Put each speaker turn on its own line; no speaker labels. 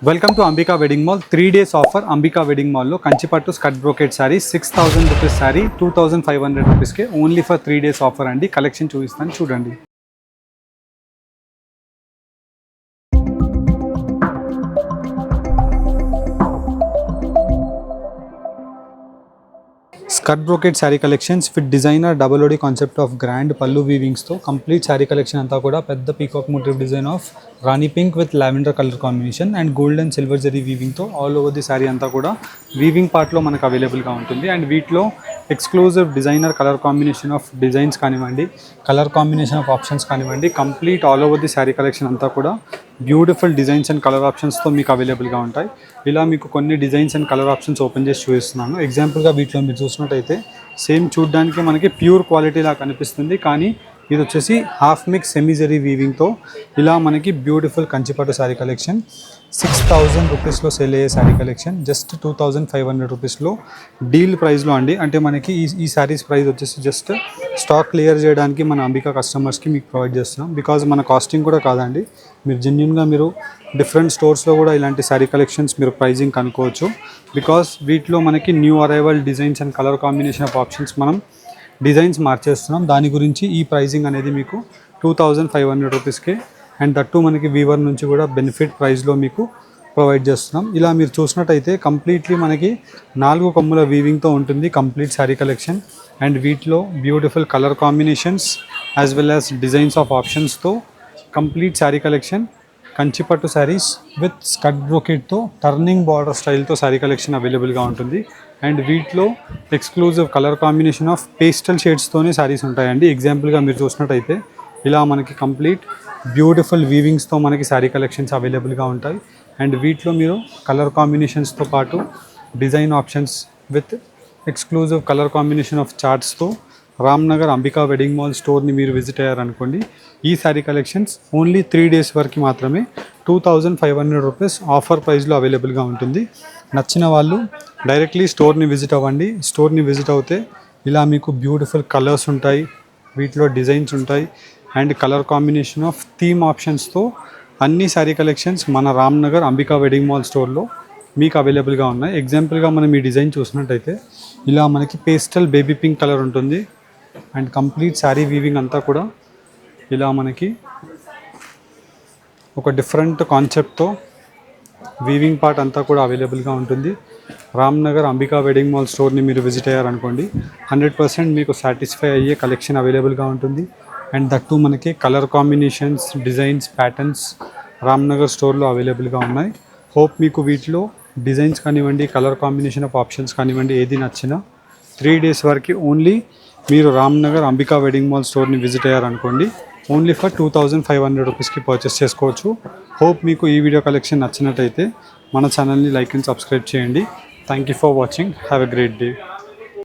Welcome to Ambika wedding mall 3 days offer. Ambika wedding మాల్లో కంచిపట్టు స్కట్ brocade sari 6000 rupees sari 2500 రూపీస్కి only for 3 days offer అండి. Collection చూపిస్తాను చూడండి. స్కట్ brocade sari collections with designer double ఓడి కాన్సెప్ట్ ఆఫ్ గ్రాండ్ పల్లు వీవింగ్స్తో కంప్లీట్ శారీ కలెక్షన్ అంతా కూడా పెద్ద పీకాక్ మోటివ్ డిజైన్ ఆఫ్ రాణి pink with lavender colour combination and gold and silver zari వీవింగ్తో ఆల్ ఓవర్ ది శారీ అంతా కూడా వీవింగ్ పార్ట్లో మనకు అవైలబుల్గా ఉంటుంది. అండ్ వీటిలో exclusive designer colour combination of designs కానివ్వండి, కలర్ కాంబినేషన్ ఆఫ్ ఆప్షన్స్ కానివ్వండి, complete all over the sari collection అంతా కూడా బ్యూటిఫుల్ డిజైన్స్ అండ్ కలర్ ఆప్షన్స్తో మీకు అవైలబుల్గా ఉంటాయి. ఇలా మీకు కొన్ని designs and colour options open చేసి చూపిస్తున్నాను. ఎగ్జాంపుల్గా వీటిలో మీరు చూసినట్టయితే సేమ్ చూడడానికి మనకి ప్యూర్ క్వాలిటీలా కనిపిస్తుంది, కానీ ఇది వచ్చేసి హాఫ్ మిక్స్ సెమీ జరీ వీవింగ్తో ఇలా మనకి బ్యూటిఫుల్ కంచిపట్టు శారీ కలెక్షన్ 6000 రూపీస్లో సేల్ అయ్యే శారీ కలెక్షన్ జస్ట్ 2500 రూపీస్లో డీల్ ప్రైస్లో అండి. అంటే మనకి ఈ శారీస్ ప్రైస్ వచ్చేసి జస్ట్ స్టాక్ క్లియర్ చేయడానికి మన అంబికా కస్టమర్స్కి మీకు ప్రొవైడ్ చేస్తున్నాం. బికాజ్ మన కాస్టింగ్ కూడా కాదండి, మీరు జెన్యున్గా మీరు డిఫరెంట్ స్టోర్స్లో కూడా ఇలాంటి శారీ కలెక్షన్స్ మీరు ప్రైజింగ్ కనుక్కోవచ్చు. బికాజ్ వీటిలో మనకి new arrival designs and colour combination of options మనం డిజైన్స్ మార్చేస్తున్నాం. దాని గురించి ఈ ప్రైజింగ్ అనేది మీకు 2500 రూపీస్కే అండ్ దట్టు మనకి వీవర్ నుంచి కూడా బెనిఫిట్ ప్రైస్లో మీకు ప్రొవైడ్ చేస్తున్నాం. ఇలా మీరు చూసినట్టయితే కంప్లీట్లీ మనకి 4 కొమ్ముల వీవింగ్తో ఉంటుంది కంప్లీట్ శారీ కలెక్షన్. అండ్ వీటిలో beautiful colour combinations as well as designs of ఆప్షన్స్తో complete sari collection Kanchipattu sarees with స్కట్ బ్రోకెట్తో టర్నింగ్ బార్డర్ స్టైల్తో శారీ కలెక్షన్ అవైలబుల్గా ఉంటుంది. అండ్ వీటిలో exclusive colour combination of pastel షేడ్స్తోనే శారీస్ ఉంటాయండి. ఎగ్జాంపుల్గా మీరు చూసినట్టయితే ఇలా మనకి కంప్లీట్ బ్యూటిఫుల్ వీవింగ్స్తో మనకి శారీ కలెక్షన్స్ అవైలబుల్గా ఉంటాయి. అండ్ వీటిలో మీరు కలర్ కాంబినేషన్స్తో పాటు design options with exclusive colour combination of చార్ట్స్తో రామ్నగర్ అంబికా వెడ్డింగ్ మాల్ స్టోర్ని మీరు విజిట్ అయ్యారనుకోండి, ఈ శారీ కలెక్షన్స్ ఓన్లీ 3 days వరకు మాత్రమే 2500 రూపీస్ ఆఫర్ ప్రైస్లో అవైలబుల్గా ఉంటుంది. నచ్చిన వాళ్ళు డైరెక్ట్లీ స్టోర్ని విజిట్ అవ్వండి. స్టోర్ని విజిట్ అవుతే ఇలా మీకు బ్యూటిఫుల్ కలర్స్ ఉంటాయి, వీటిలో డిజైన్స్ ఉంటాయి and colour combination of theme ఆప్షన్స్తో అన్ని శారీ కలెక్షన్స్ మన రామ్నగర్ అంబికా వెడ్డింగ్ మాల్ స్టోర్లో మీకు అవైలబుల్గా ఉన్నాయి. ఎగ్జాంపుల్గా మనం ఈ డిజైన్ చూసినట్టయితే ఇలా మనకి పేస్టల్ బేబీ పింక్ కలర్ ఉంటుంది అండ్ కంప్లీట్ శారీ వీవింగ్ అంతా కూడా ఇలా మనకి ఒక డిఫరెంట్ కాన్సెప్ట్తో వీవింగ్ పార్ట్ అంతా కూడా అవైలబుల్గా ఉంటుంది. రామ్నగర్ అంబికా వెడ్డింగ్ మాల్ స్టోర్ని మీరు విజిట్ అయ్యారనుకోండి 100% మీకు సాటిస్ఫై అయ్యే కలెక్షన్ అవైలబుల్గా ఉంటుంది. అండ్ దట్టు మనకి colour combinations, designs, patterns Ramnagar స్టోర్లో అవైలబుల్గా ఉన్నాయి. హోప్ మీకు వీటిలో డిజైన్స్ కానివ్వండి, కలర్ కాంబినేషన్ ఆఫ్ ఆప్షన్స్ కానివ్వండి, ఏది నచ్చినా 3 days వరకు ఓన్లీ మీరు రామ్నగర్ అంబికా వెడ్డింగ్ మాల్ స్టోర్ని విజిట్ అయ్యారనుకోండి ఓన్లీ ఫర్ 2500 రూపీస్కి పర్చేస్ చేసుకోవచ్చు. హోప్ మీకు ఈ వీడియో కలెక్షన్ నచ్చినట్టయితే మన ఛానల్ని లైక్ అండ్ సబ్స్క్రైబ్ చేయండి. Thank you for watching. Have a great day.